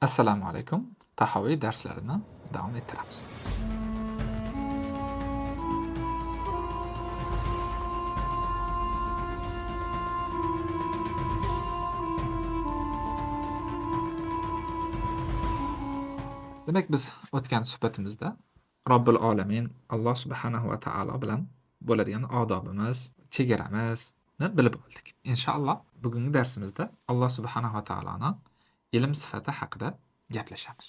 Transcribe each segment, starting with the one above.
Assalomu alaykum. Tahoviy darslarini davom ettiramiz. Demak, biz o'tgan suhbatimizda Robbil Olamin Alloh subhanahu va taolo bilan bo'ladigan odobimiz, chegaramizni bilib oldik. Inshaalloh bugungi darsimizda Alloh subhanahu va taoloning ilm sifati haqida gaplashamiz.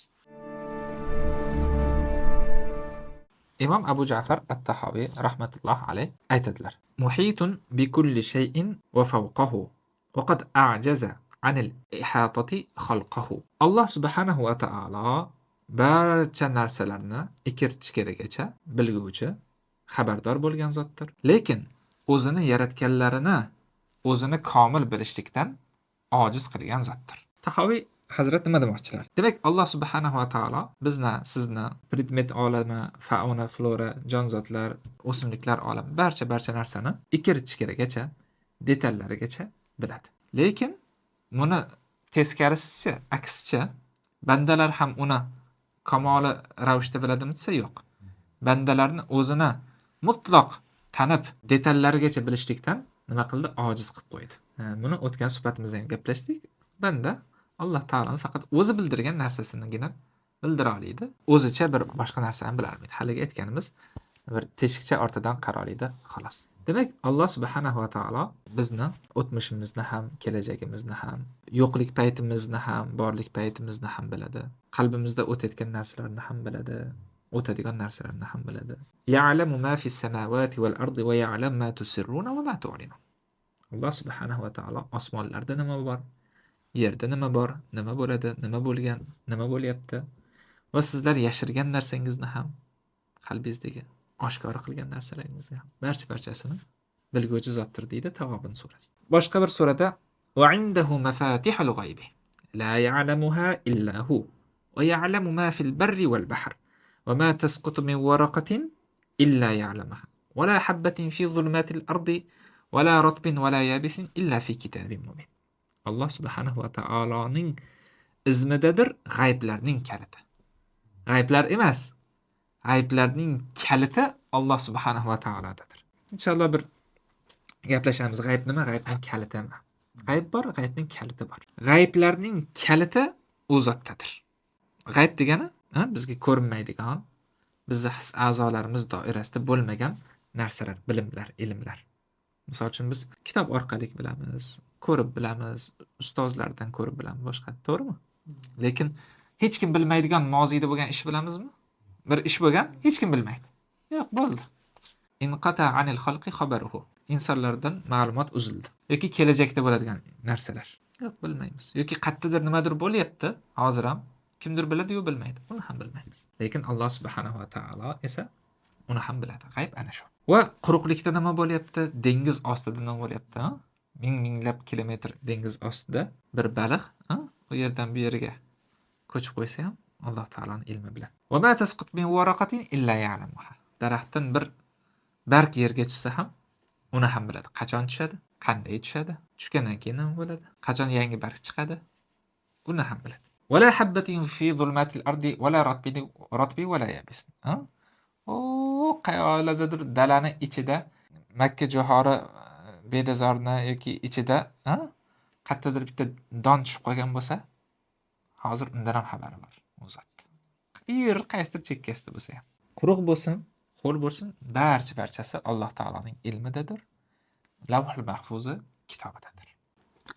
Imom Abu Ja'far at-Tahoviy rahmatulloh alayh aytadilar: "Muhitun bi kulli shay'in va fawqahu wa qad a'jaza 'anil ihatati khalqahu." Alloh subhanahu va taolo barcha narsalarni ikir-chikirigacha bilguvchi, xabardor bo'lgan zotdir. Lekin o'zini yaratganlarini o'zini komil bilishlikdan ojiz qilgan zotdir. Tahoviy Hazrat nima demoqchilar? Demak, Alloh subhanahu va taolo bizni, sizni predmet olami, fauna, flora, jonzotlar, o'simliklar olami, barcha narsani ikir-chikirigacha, detallarigacha biladi. Lekin buni teskarisicha, aksicha bandalar ham uni kamoli ravishda biladimi desa yo'q. Bandalarni o'zini mutlaq tanib, detallarigacha bilishlikdan nima qildi? Ojiz qilib qo'ydi. Buni o'tgan suhbatimizda ham gaplashdik. Banda Alloh taoloni faqat o'zi bildirgan narsasinigina bildira oladi. O'zicha bir boshqa narsani bila olmaydi. Haligi aytganimiz bir teshikcha ortidan qaroliydi, xolos. Demak, Alloh subhanahu va taolo bizni o'tmishimizni ham, kelajagimizni ham, yo'qlik paytimizni ham, borlik paytimizni ham biladi. Qalbimizda o'tayotgan narsalarni ham biladi. O'tadigan narsalarni ham biladi. Ya'lamu ma fis samawati val ardi va ya'lam ma tusirruna va ma tu'linun. Alloh subhanahu va taolo osmonlarda nima bor, yerda nima bor, nima bo'ladi, nima bo'lgan, nima bo'lyapti va sizlar yashirgan narsangizni ham, qalbingizdagi oshkora qilgan narsalaringizni ham barchasini bilguvchi zotdir deydi Tag'obun surasida. Boshqa bir surada va indahu mafatihul g'aybi la ya'lamuha illa hu va ya'lamu ma fil barri wal bahr va ma tasqutu min waraqatin illa ya'lamuha va la habatin fi zulmatil ardi va la ratbin va la yabisin illa fi kitabin mubin. Alloh subhanahu va taoloning izmidadir g'ayblarning kaliti. G'ayblar emas, g'ayblarning kaliti Alloh subhanahu va taolodadir. Inshaalloh bir gaplashamiz. G'ayb nima? G'aybning kaliti nima? G'ayb bor, g'aybning kaliti bor. G'ayblarning kaliti u zotdadir. G'ayb degani bizga ko'rinmaydigan, bizning his a'zolarimiz doirasida bo'lmagan narsalar, bilimlar, ilmlar. Misol uchun biz kitob orqali bilamiz, ko'rib bilamiz, ustozlardan ko'rib bilamiz, boshqa. To'g'rimi? Lekin hech kim bilmaydigan moziyda bo'lgan ish bilamizmi? Bir ish bo'lgan, hech kim bilmaydi. Yo'q, bo'ldi. Inqata anil xalqi xabaruhu. Insonlardan ma'lumot uzildi. Yoki kelajakda bo'ladigan narsalar. Yo'q, bilmaymiz. Yoki qayerdadir nimadir bo'lyapti, hozir ham kimdir biladi-yu bilmaydi. Uni ham bilmaymiz. Lekin Alloh subhanahu va taolo esa uni ham biladi. G'ayb ana shu. Va quruqlikda nima bo'lyapti? Dengiz ostida nima bo'lyapti? Minglab kilometr dengiz ostida bir baliq, u yerdan bu yerga ko'chib qo'ysa ham Alloh taoloning ilmi bilan. Va ma tasqut min waraqatin illa ya'lamuha. Daraxtdan bir barg yerga tushsa ham uni ham biladi. Qachon tushadi? Qanday tushadi? Tushgandan keyin nima bo'ladi? Qachon yangi barg chiqadi? Uni ham biladi. Va la habatin fi zulmatil ardi va la ratbi va la yabis. Qayerdadir dalani ichida, Makka johori bedazorni yoki ichida, qayerdadir bitta don tushib qolgan bo'lsa, hozir undan ham xabari bor u zot. Qaysidir chekkasida bo'lsa ham. Quruq bo'lsin, ho'l bo'lsin, barchasi Alloh taoloning ilmidadir. Lavhul mahfuzi kitobidadir.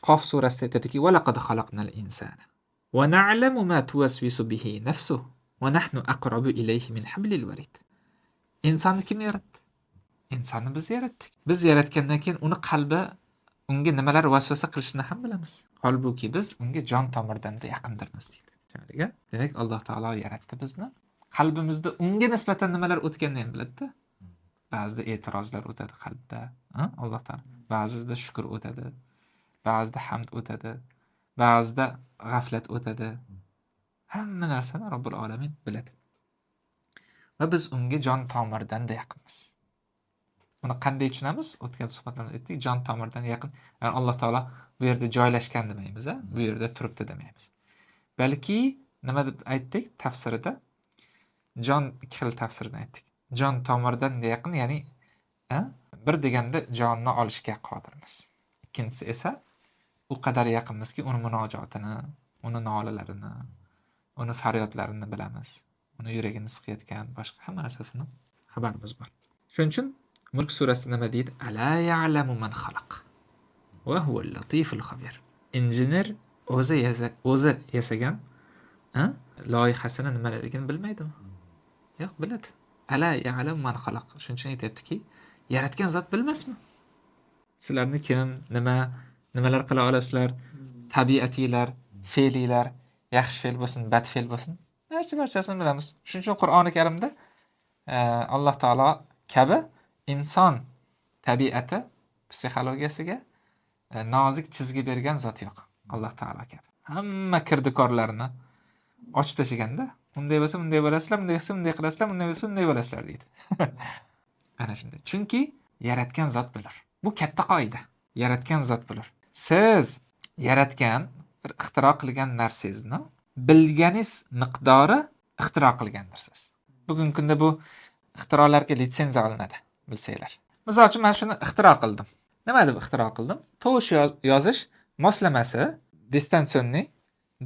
Qof surasida aytadiki: "Va laqad xalaqnal insana va na'lamu ma tuwaswisu bihi nafsuhu va nahnu aqrabu ilayhi min hablil warid." Insonni kim yaratdi? Insonni biz yaratdik. Biz yaratgandan keyin uni qalbi unga nimalar vasvasa qilishini ham bilamiz. Holbuki biz unga jon tomirdan yaqindirmiz deydi. Demak, Alloh taolo yaratdi bizni. Qalbimizda unga nisbatan nimalar o'tganini ham biladi-da. Ba'zida e'tirozlar o'tadi qalbda, Alloh taolo. Ba'zida shukr o'tadi, ba'zida hamd o'tadi, ba'zida g'aflat o'tadi. Hamma narsani Robbil Olamin biladi. Va biz unga jon tomirdan yaqinmiz. Buni qanday tushunamiz? O'tgan suhbatlarda aytdik, jon tomirdan yaqin. Ya'ni Alloh taolo bu yerda joylashgan demaymiz, bu yerda turibdi demaymiz. Balki nima deb aytdik tafsirida? Jon ikki xil tafsirini aytdik. Jon tomiridan yaqin, ya'ni bir deganda jonni olishga qodirmiz. Ikkinchisi esa u qadar yaqinmizki, uni munojotini, uni nolalarini, uni faryodlarini bilamiz. Uni yuragini siqayotgan boshqa hamma narsasini xabarimiz bor. Shuning uchun Mulk surasida nima deydi? Ala ya'lamu man xalaq va huval latiful xabir. Injener o'zi yasagan loyihasini nimaligini bilmaydimi? Yo'q, biladi. Ala ya'lamu man xalaq. Shuning uchun aytayaptiki, yaratgan zot bilmasmi? Sizlarni kim, nimalar qila olasizlar? Tabiatinglar, fe'linglar, yaxshi fe'l bo'lsin, bad fe'l bo'lsin, barchasini bilamiz. Shuning uchun Qur'oni Karimda Alloh taolo kabi inson tabiati, psixologiyasiga nozik chizgi bergan zot yo'q. Alloh taolo kabi. Hamma kirdikorlarni ochib tashiganda, unday bo'lsa bunday bo'lasizlar, bunday bo'lsa bunday qilasizlar, bunday bo'lsa bunday bo'lasizlar deydi. Ana shunday. Chunki yaratgan zot bilir. Bu katta qoida. Yaratgan zot bilir. Siz yaratgan, bir ixtiro qilgan narsangizni bilganingiz miqdori ixtiro qilgandirsiz. Bugungi kunda bu ixtirolarga litsenziya olinadi, bilsanglar. Misol uchun men shuni ixtiro qildim. Nima deb ixtiro qildim? Tovush yozish moslamasi distansionniy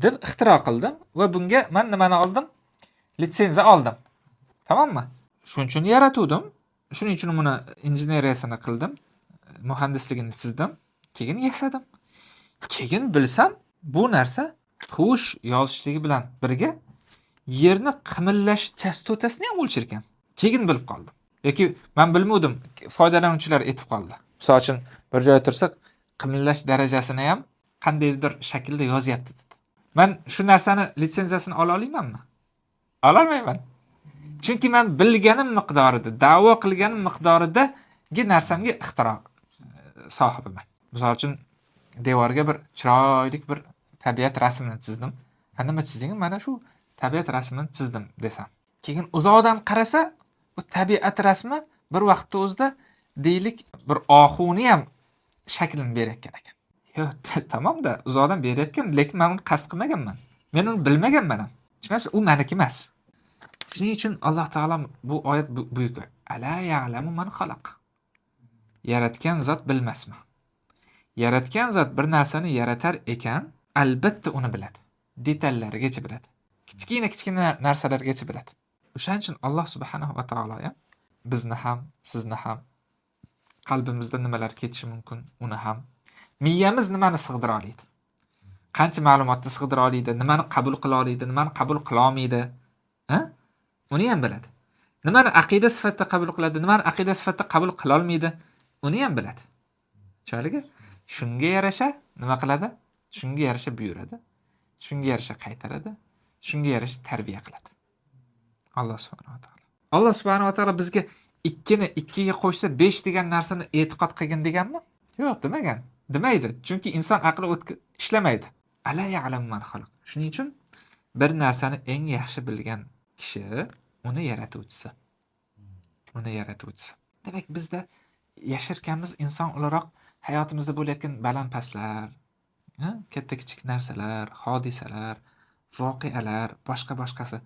deb ixtiro qildim va bunga men nimani oldim? Litsenziya oldim. Tamommi? Shuning uchun yaratuvdim. Shuning uchun buni injeneriyasini qildim, muhandisligini chizdim, keyin yasadim. Keyin bilsam, bu narsa tovush yozishligi bilan birga yerni qimillash chastotasini ham o'lchar ekan. Keyin bilib qoldim. Yoki men bilmadim, foydalanuvchilar aytib qoldi. Misol uchun bir joyda tursak, qimillash darajasini ham qandaydir shaklda yozyapti dedi. Men shu narsani litsenziyasini ola olmaymanmi? Ola olmayman. Chunki men bilganim miqdorida, da'vo qilganim miqdoridagi narsamga ixtiro sohibiman. Misol uchun devorga bir chiroyli bir tabiat rasmini chizdim. Nima chizding? Mana shu tabiat rasmini chizdim desam. Keyin uzoqdan qarasa, bu tabiat rasmi bir vaqtda o'zida deylik bir oxuni ham shaklini berayotgan ekan. Yo'q, tamomda uzoqdan berayotgan, lekin men uni qasd qilmaganman. Men uni bilmaganman ham. Chunki u meniki emas. Shuning uchun Alloh taolo bu oyat buyuk. Ala ya'lamu man xalaq. Yaratgan zot bilmasmi? Yaratgan zot bir narsani yaratar ekan, albatta uni biladi. Detallarigacha biladi. Kichkina narsalargacha biladi. O'shaning uchun Alloh subhanahu va taolo ham bizni ham, sizni ham qalbimizda nimalar ketishi mumkin, uni ham miyamiz nimani sig'dira oladi. Qancha ma'lumotni sig'dira oladi, nimani qabul qila oladi, nimani qabul qila olmaydi, uni ham biladi. Nimani aqida sifatida qabul qiladi, nimani aqida sifatida qabul qila olmaydi, uni ham biladi. Chorligi shunga yarasha nima qiladi? Shunga yarasha buyuradi. Shunga yarasha qaytaradi. Shunga yarasha tarbiya qiladi. Alloh subhanahu va taolo. Alloh subhanahu va taolo bizga 2 ni 2 ga qo'shsa 5 degan narsani e'tiqod qilgan deganmi? Yo'q, demagan. Demaydi. Chunki inson aqli ishlamaydi. Ala ya'lam man xalaq. Shuning uchun bir narsani eng yaxshi bilgan kishi uni yaratuvchisi. Uni yaratuvchisi. Demak, bizda yasharkanmiz inson o'laroq hayotimizda bo'layotgan baland-pastlar, katta-kichik narsalar, hodisalar, voqealar, boshqasi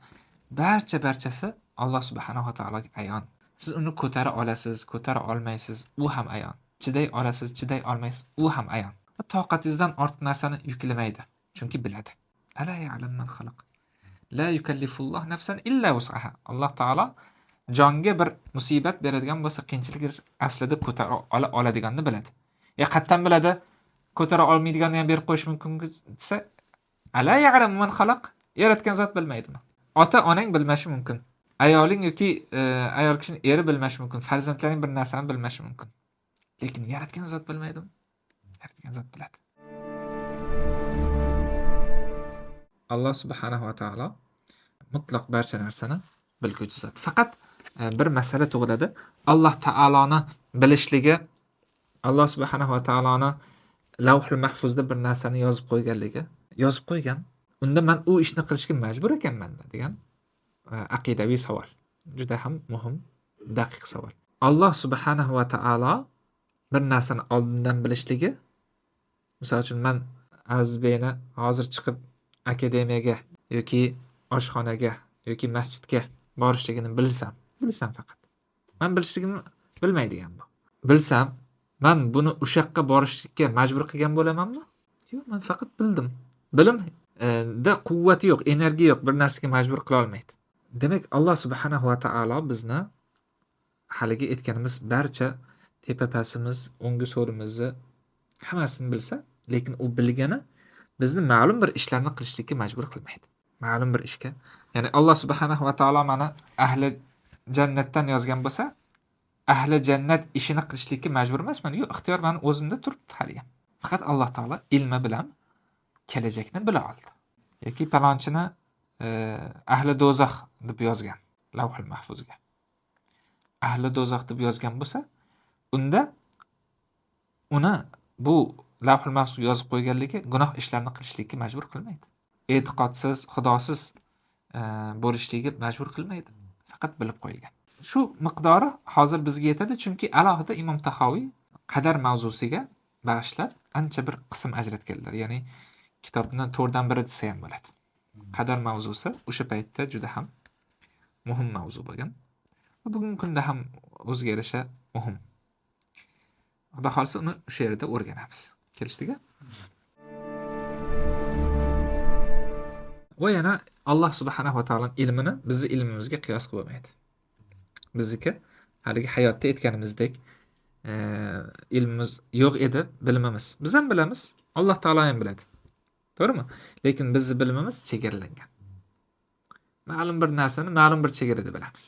barchasi Alloh subhanahu va taologa ayon. Siz uni ko'tara olasiz, ko'tara olmaysiz, u ham ayon. Chiday olasiz, chiday olmaysiz, u ham ayon. Toqatingizdan ortiq narsani yuklamaydi, chunki biladi. Ala ya'lam man xalaq. La yukallifulloh nafsan illa wus'aha. Alloh taolo jonga bir musibat beradigan bo'lsa, qiyinchilik aslida ko'tara oladiganini biladi. Qattan biladi, ko'tara olmaydiganini ham berib qo'yish mumkin desa, ala ya'lam man xalaq, yaratgan zot bilmaydimi? Ota-onang bilmashi mumkin. Ayoling yoki ayol kishining eri bilmashi mumkin. Farzandlaring bir narsani bilmashi mumkin. Lekin yaratgan zot bilmaydimi? Yaratgan zot biladi. Alloh subhanahu va taolo mutlaq barcha narsani bilguvchi zot. Faqat bir masala tug'iladi. Alloh taoloni bilishligi, Alloh subhanahu va taoloni Lavhul Mahfuzda bir narsani yozib qo'yganligi, yozib qo'ygan. Unda men u ishni qilishga majbur ekanman degan aqidaviy savol. Juda ham muhim, daqiq savol. Alloh subhanahu va taolo bir narsani oldindan bilishligi, misol uchun men Azizbekni hozir chiqib akademiyaga yoki oshxonaga yoki masjidga borishligini bilsam faqat. Men bilishligimni bilmaydigan bu. Bilsam, men buni o'sha yoqqa borishga majbur qilgan bo'lamanmi? Yo'q, men faqat bildim. Bilim da quvvati yo'q, energiya yo'q, bir narsaga majbur qila olmaydi. Demak, Alloh subhanahu va taolo bizni haligi aytganimiz barcha tepa-pastimiz, o'ngi so'rimizni hammasini bilsa, lekin u bilgani bizni ma'lum bir ishlarni qilishlikka majbur qilmaydi. Ma'lum bir ishga. Ya'ni Alloh subhanahu va taolo mana ahli jannatdan yozgan bo'lsa, ahli jannat ishini qilishlikka majbur emasman. Yo'q, ixtiyor meni o'zimda turibdi haliyam. Faqat Alloh taolo ilmi bilan kelajakni bila oldi. Yoki palonchini ahli do'zax deb yozgan lavhul mahfuzga. Ahli do'zax deb yozgan bo'lsa, unda uni bu lavhul mahfuzga yozib qo'yganligi gunoh ishlarni qilishlikka majbur qilmaydi. E'tiqodsiz, xudosiz bo'lishligiga majbur qilmaydi. Faqat bilib qo'yilgan. Shu miqdori hozir bizga yetadi, chunki alohida Imom Tahoviy qadar mavzusiga bag'ishlab ancha bir qism ajratganlar. Ya'ni kitobni 4dan 1 desa ham bo'ladi. Qadar mavzusi o'sha paytda juda ham muhim mavzu bo'lgan. Va bugungi kunda ham o'ziga yarasha muhim. Xudo xolsa uni o'sha yerda o'rganamiz. Kelishdik-a? Va yana Alloh subhanahu va taoloning ilmini bizning ilmimizga qiyos qilib bo'lmaydi. Bizniki haligi hayotda aytganimizdek ilmimiz yo'q edi, bilimimiz. Biz ham bilamiz, Alloh taolo ham biladi. To'g'rimi? Lekin bizning bilimimiz chegaralangan. Ma'lum bir narsani ma'lum bir chegarada bilamiz.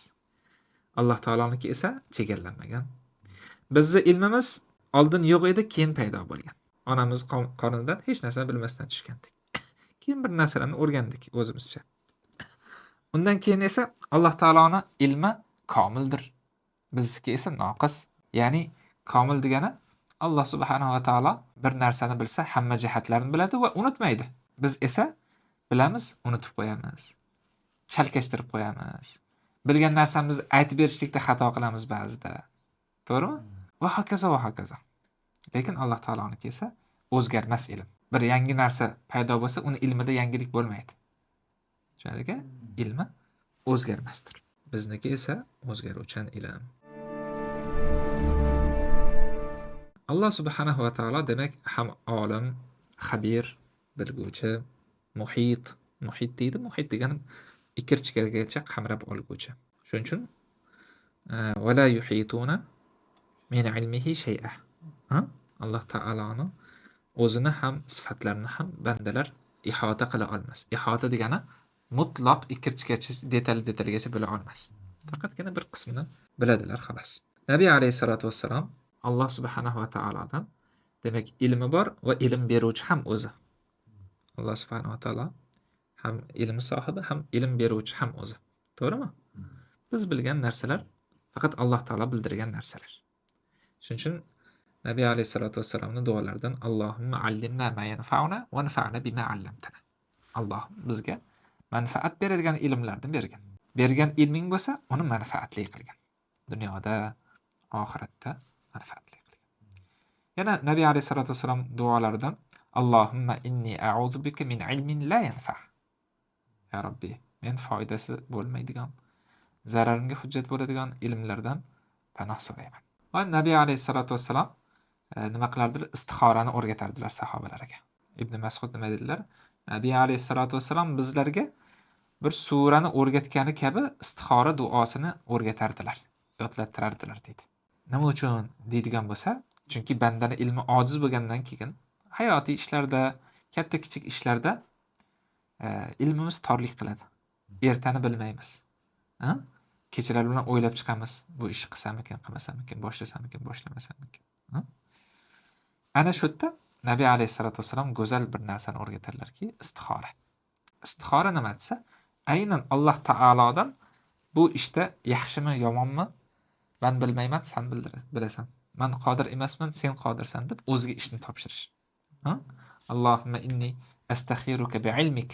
Alloh taoloniki esa chegaralanmagan. Bizning ilmimiz oldin yo'q edi, keyin paydo bo'lgan. Onamiz qornidan hech narsani bilmasdan tushgandik. Keyin bir narsalarni o'rgandik o'zimizcha. Undan keyin esa Alloh taoloning ilmi komildir. Bizniki esa noqis. Ya'ni komil degani Alloh subhanahu va taolo bir narsani bilsa, hamma jihatlarini biladi va unutmaydi. Biz esa bilamiz, unutib qo'yamiz. Chalkashtirib qo'yamiz. Bilgan narsamizni aytib berishlikda xato qilamiz ba'zida. To'g'rimi? Va hokazo va hokazo. Lekin Alloh taoloniki esa o'zgarmas ilm. Bir yangi narsa paydo bo'lsa, uni ilmida yangilik bo'lmaydi. Tushundingmi? Ilmi o'zgarmasdir. Bizniki esa o'zgaruvchan ilm. Alloh subhanahu va taolo demak ham olim, xabir, bilguvchi, muhit deydi. Muhit degani ikir-chikirgacha qamrab olguvchi. Shuning uchun va la yuhituna min ilmihi shay'a. Alloh taoloning o'zini ham sifatlarini ham bandalar ihota qila olmas. Ihota degani mutlaq ikir-chikirgacha detalgacha bila olmas. Faqatgina bir qismini biladilar xolos. Nabiy alayhisolatu vassalom Alloh subhanahu va taolodan demak ilmi bor va ilm beruvchi ham o'zi. Alloh subhanahu va taolo ham ilm sohibi, ham ilm beruvchi ham o'zi. To'g'rimi? Biz bilgan narsalar faqat Alloh taolo bildirgan narsalar. Shuning uchun Nabiy alayhisolatu vassalomning duolaridan Allohumma allimna ma yanfa'una va anfa'na bima 'allamtana. Alloh bizga manfaat beradigan ilmlarni bergan. Bergan ilming bo'lsa, uni manfaatli qilgan. Dunyoda, oxiratda manfaatli qilgan. Yana Nabiy alayhisolatu vassalom duolaridan Allohumma inni a'udhu bika min ilmin la yanfa'. Ya Rabbi, men foydasi bo'lmaydigan, zararimga hujjat bo'ladigan ilmlardan panoh so'rayman. Va Nabiy alayhisolatu vassalom nima qilardilar? Istixorani o'rgatardilar sahobalarga. Ibn Mas'ud nima dedilar? Nabiy alayhisolatu vassalom bizlarga bir surani o'rgatgani kabi istixora duosini o'rgatardilar, yodlattirardilar dedi. Nima uchun deydigan bo'lsa, chunki bandani ilmi ojiz bo'lgandan keyin hayotiy ishlarda, katta-kichik ishlarda ilmimiz torlik qiladi. Ertani bilmaymiz. Kechalar bilan o'ylab chiqamiz. Bu ishni qilsamikin, qilmasamikin, boshlasammikin, boshlamasamikin. Ana shu yerda Nabiy alayhisolatu vassalom go'zal bir narsani o'rgatarlarki, istixora. Istixora nima desa, aynan Alloh taolodan bu ishda yaxshimi, yomonmi? Men bilmayman, sen bilasan. Men qodir emasman, sen qodirsan deb o'ziga ishni topshirish. Allohumma inni astakhiruka bi'ilmik,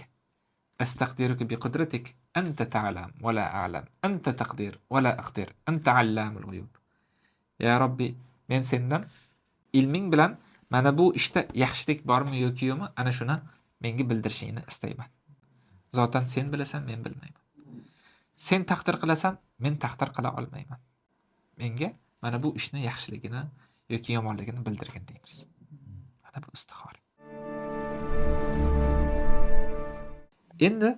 astaqdiruka biqudratik, anta ta'lam va la a'lam, anta taqdir va la aqdir, anta allamul g'uyub. Ya Robbi, men sendan ilming bilan mana bu ishda yaxshilik bormi yoki yo'qmi, ana shuni menga bildirishingni istayman. Zotan sen bilasan, men bilmayman. Sen taqdir qilasan, men taqdir qila olmayman. Menga mana bu ishni yaxshiligini yoki yomonligini bildirgin deymiz. Mana bu istixora. Endi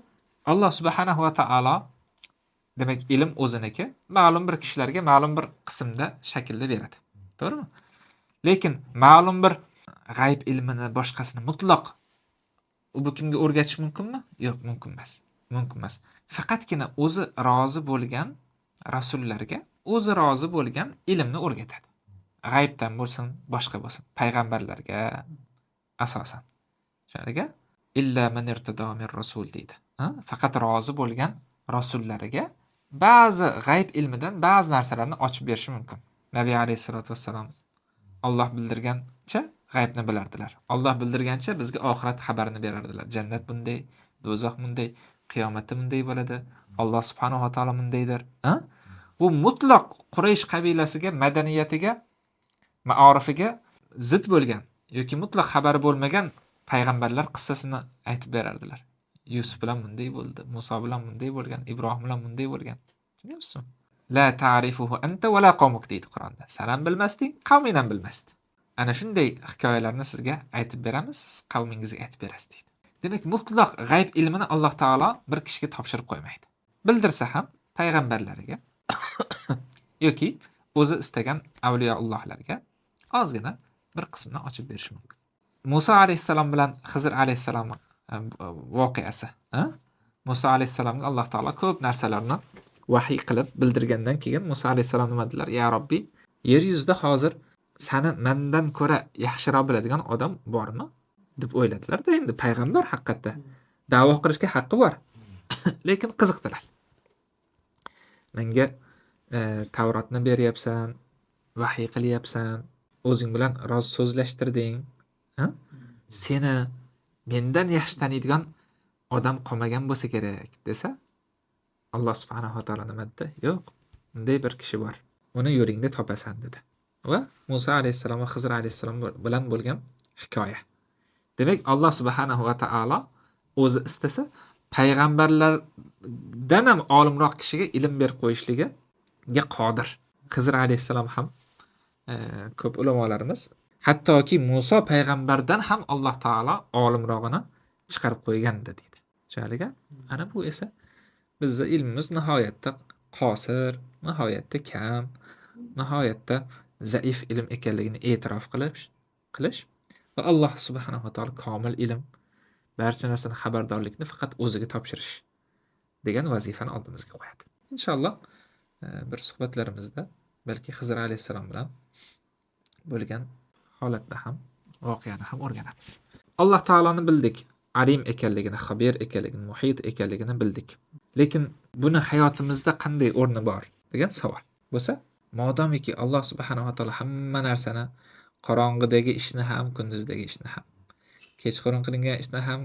Alloh subhanahu va taolo demak ilm o'ziniki ma'lum bir kishilarga ma'lum bir qismda shaklda beradi. To'g'rimi? Lekin ma'lum bir g'ayb ilmini boshqasini mutlaq bu kimga o'rgatish mumkinmi? Yo'q, mumkin emas. Mumkin emas. Faqatgina o'zi rozi bo'lgan rasullarga o'zi rozi bo'lgan ilmni o'rgatadi. G'aybdan bo'lsin, boshqa bo'lsin, payg'ambarlarga asosan. Shunga illa man irtado min rasul deydi. Faqat rozi bo'lgan rasullariga ba'zi g'ayb ilmidan ba'zi narsalarni ochib berishi mumkin. Nabiy alayhisolatu vassalom Alloh bildirgancha g'aybni bilardilar. Alloh bildirgancha bizga oxirat xabarini berardilar. Jannat bunday, do'zax bunday, qiyomatda bunday bo'ladi. Alloh subhanahu va taolo bundaydir. Bu mutlaq Quraysh qabilasiga, madaniyatiga, maorifiga zid bo'lgan yoki mutlaq xabari bo'lmagan payg'ambarlar qissasini aytib berardilar. Yusuf bilan bunday bo'ldi, Muso bilan bunday bo'lgan, Ibrohim bilan bunday bo'lgan. Tushunyapsizmi? La ta'rifuhu anta va la qawmuk deydi Qur'onda. Sen ham bilmasding, qavming ham bilmasdi. Ana shunday hikoyalarni sizga aytib beramiz, siz qavmingizga aytib berasiz deydi. Demak, mutlaq g'ayb ilmini Alloh taolo bir kishiga topshirib qo'ymaydi. Bildirsa ham payg'ambarlariga yoki o'zi istagan avliyoullohlarga ozgina bir qismini ochib berish mumkin. Muso alayhissalom bilan Xizr alayhissalom voqeasi. Muso alayhissalomga Alloh taolo ko'p narsalarni vahiy qilib bildirgandan keyin Muso alayhissalom nima dedilar? Ya Robbi, yer yuzida hozir seni mendan ko'ra yaxshiroq biladigan odam bormi? deb o'yladilar-da. Endi payg'ambar haqiqatda da'vo qilishga haqqi bor. Lekin qiziqdilar. Menga Tavrotni beryapsan, vahiy qilyapsan, o'zing bilan roz so'zlashtirding. Seni mendan yaxshi taniydigan odam qolmagan bo'lsa kerak desa, Alloh subhanahu va taolo nima dedi? Yo'q, bunday bir kishi bor. Uni yo'lingda topasan dedi. Va Musa alayhissalom va Xizr alayhissalom bilan bo'lgan hikoya. Demak, Alloh subhanahu va taolo o'zi istasa payg'ambarlardan ham olimroq kishiga ilm berib qo'yishligiga qodir. Xizr alayhissalom ham ko'p ulamolarimiz hattoki Muso payg'ambardan ham Alloh taolo olimrog'ini chiqarib qo'ygandi deydi. Shaliga ana bu esa bizning ilmimiz nihoyatda qosir, nihoyatda kam, nihoyatda zaif ilm ekanligini e'tirof qilish va Alloh subhanahu va taolo komil ilm, barcha narsadan xabardorlikni faqat o'ziga topshirish degan vazifani oldimizga qo'yadi. Inshaalloh bir suhbatlarimizda balki Xizr alayhissalom bilan bo'lgan holatda ham voqeani ham o'rganamiz. Alloh taoloni bildik, alim ekanligini, xabir ekanligini, muhit ekanligini bildik. Lekin buni hayotimizda qanday o'rni bor degan savol bo'lsa, modomiki Alloh subhanahu va taolo hamma narsani, qorong'idagi ishni ham, kunduzdagi ishni ham, kechqurun qilingan ishni ham,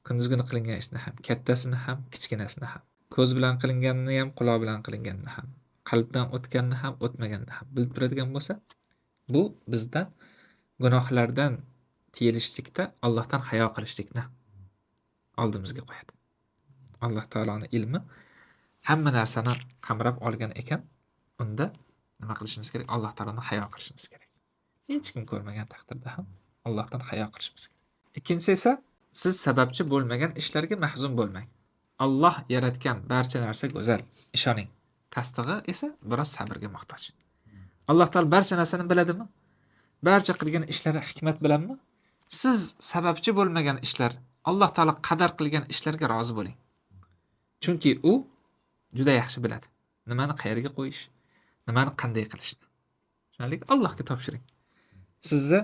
kunduzguni qilingan ishni ham, kattasini ham, kichkinasini ham, ko'z bilan qilinganini ham, quloq bilan qilinganini ham, qalbdan o'tganini ham, o'tmaganini ham bilib turadigan bo'lsa, bu bizdan gunohlardan tiyilishlikda Allohdan hayo qilishlikni oldimizga qo'yadi. Alloh taoloning ilmi hamma narsani qamrab olgan ekan, unda nima qilishimiz kerak? Alloh taoloni hayo qilishimiz kerak. Hech kim ko'rmagan taqdirda ham Allohdan hayo qilishimiz kerak. Ikkinchisi esa siz sababchi bo'lmagan ishlarga mahzun bo'lmang. Alloh yaratgan barcha narsa go'zal, ishoning. Tasdig'i esa biroz sabrga muhtoj. Alloh taolo barcha narsani biladimi? Barcha qilgan ishlari hikmat bilanmi? Siz sababchi bo'lmagan ishlar, Alloh taolo qadar qilgan ishlarga rozi bo'ling. Chunki u juda yaxshi biladi. Nimani qayerga qo'yish, nimani qanday qilishni. Shuningdek Allohga topshiring. Sizni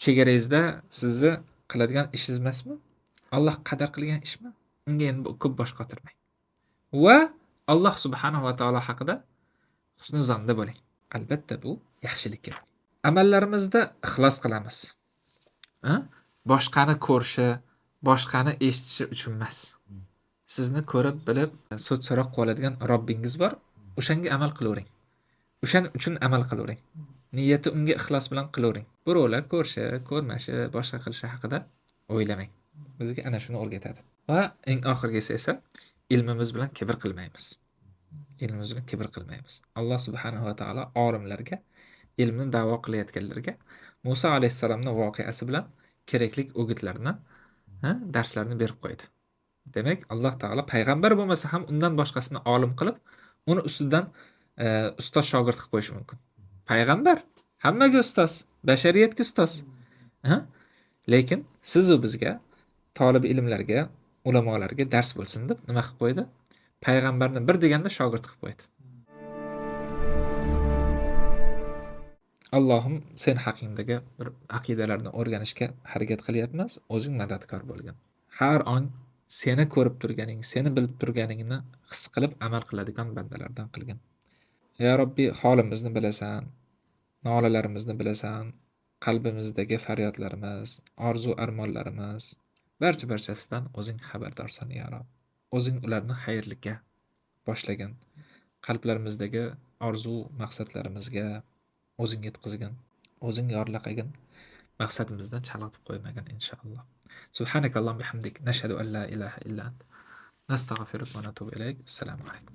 chegarangizda sizni qiladigan ishingiz emasmi? Alloh qadar qilgan ishmi? Unga endi ko'p bosh qotirmang. Va Alloh subhanahu va taolo haqida husn zonda bo'ling. Albatta bu yaxshilikka. Amallarimizda ixlos qilamiz. Boshqani ko'rishi, boshqani eshitishi uchun emas. Sizni ko'rib, bilib, so'z so'roq qiladigan Robbingiz bor, o'shanga amal qilavering. O'shaning uchun amal qilavering. Niyati unga ixlos bilan qilavering. Birovlar ko'rishi, ko'rmashi, boshqa qilishi haqida o'ylamang. Bizga ana shuni o'rgatadi. Va eng oxirgisi esa ilmimiz bilan kibr qilmaymiz. Ilmimiz bilan kibr qilmaymiz. Alloh subhanahu va taolo olimlarga, ilmni da'vo qilayotganlarga Musa alayhissalomning voqeasi bilan kerakli o'gitlarni, darslarni berib qo'ydi. Demak, Alloh taolo payg'ambar bo'lmasa ham undan boshqasini olim qilib, uni ustidan ustoz shogird qilib qo'yishi mumkin. Payg'ambar hammaga ustoz, bashariyatga ustoz. Ha? Lekin siz u bizga, talab ilmlarga, ulamolarga dars bo'lsin deb nima qilib qo'ydi? Payg'ambarni bir deganda shogird qilib qo'ydi. Allohim sen haqingdagi bir aqidalarni o'rganishga harakat qilyapmiz, o'zing madadkor bo'lgin. Har on seni ko'rib turganing, seni bilib turganingni his qilib amal qiladigan bandalardan qilgin. Ya Robbi, holimizni bilasan, nolalarimizni bilasan, qalbimizdagi faryodlarimiz, orzu-armonlarimiz, barchasidan o'zing xabardorsan, ya Rob. O'zing ularni xayrlikka boshlagin. Qalblarimizdagi orzu, maqsadlarimizga o'zing yetkazgin, o'zing yorla qilgin. Maqsadimizdan chalg'itib qo'ymagin inshaalloh. Subhanakallohumma bihamdik, nashhadu an la ilaha illa ant, nastag'firuka va natubu ilayk. Assalomu alaykum.